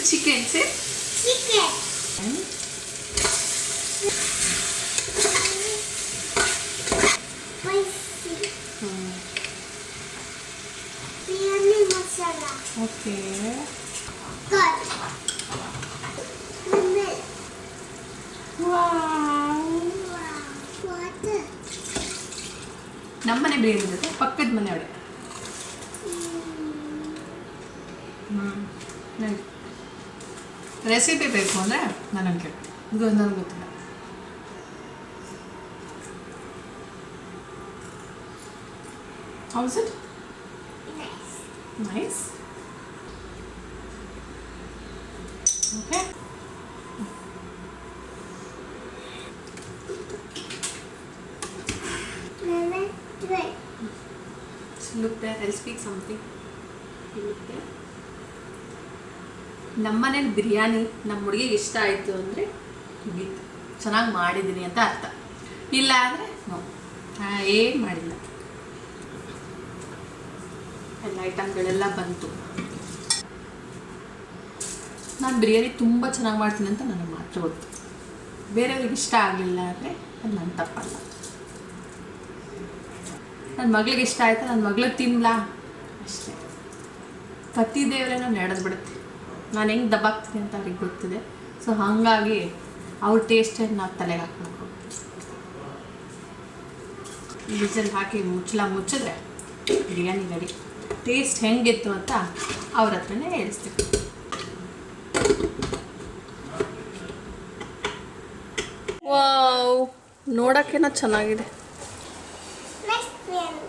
chicken, say. Chicken. Spicy. Biryani masala. Okay. Good. Lemon. Wow. Water. ನಮ್ಮನೆ ಬಿರಿಯಾನಿ ಜೊತೆ ಪಕ್ಕದ ಮನೆಯವಳೆ. Recipe ಬೇಕು ಅಂದರೆ ನನಗೆ ಕೇಳಿ, ಇದು ನನಗೆ ಗೊತ್ತಿಲ್ಲ. How is it? Nice. Nice. Okay. Lemon. Three. So look there, I'll speak something. You look there. ನಮ್ಮನೇಲಿ ಬಿರಿಯಾನಿ ನಮ್ಮ ಹುಡುಗಿಗೆ ಇಷ್ಟ ಆಯಿತು ಅಂದರೆ ಮುಗೀತು, ಚೆನ್ನಾಗಿ ಮಾಡಿದ್ದೀನಿ ಅಂತ ಅರ್ಥ. ಇಲ್ಲ ಅಂದರೆ ನೋ, ಏನು ಮಾಡಿಲ್ಲ. ಎಲ್ಲ ಐಟಮ್ಗಳೆಲ್ಲ ಬಂತು. ನಾನು ಬಿರಿಯಾನಿ ತುಂಬ ಚೆನ್ನಾಗಿ ಮಾಡ್ತೀನಿ ಅಂತ ನನಗೆ ಮಾತ್ರ ಗೊತ್ತು. ಬೇರೆಯವ್ರಿಗೆ ಇಷ್ಟ ಆಗಲಿಲ್ಲ ಅಂದರೆ ಅದು ನನ್ನ ತಪ್ಪಲ್ಲ. ನನ್ನ ಮಗಳಿಗೆ ಇಷ್ಟ ಆಯಿತು, ನನ್ನ ಮಗಳಿಗೆ ತಿನ್ನಲಾ ಅಷ್ಟೇ. ಕತ್ತಿ ದೇವರೇನೋ ನಡೆದು ಬಿಡುತ್ತೆ. ನಾನು ಹೆಂಗೆ ದಬ್ಬಾಕ್ತೀನಿ ಅಂತ ಅವ್ರಿಗೆ ಗೊತ್ತಿದೆ. ಸೊ ಹಾಗಾಗಿ ಅವ್ರ ಟೇಸ್ಟನ್ನು ನಾವು ತಲೆಗೆ ಹಾಕಬೇಕು. ವಿಸಲ್ ಹಾಕಿ ಮುಚ್ಚಿದ್ರೆ ಬಿರಿಯಾನಿ ರೆಡಿ. ಟೇಸ್ಟ್ ಹೆಂಗಿತ್ತು ಅಂತ ಅವ್ರ ಹತ್ರನೇ ಹೇಳಿಸ್ತೀನಿ. ವಾವ್, ನೋಡೋಕ್ಕೇನೋ ಚೆನ್ನಾಗಿದೆ. Nice biryani.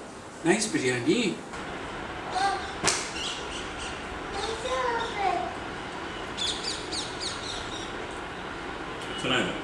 Nice biryani. ಚೆನ್ನಾಗಿದೆ.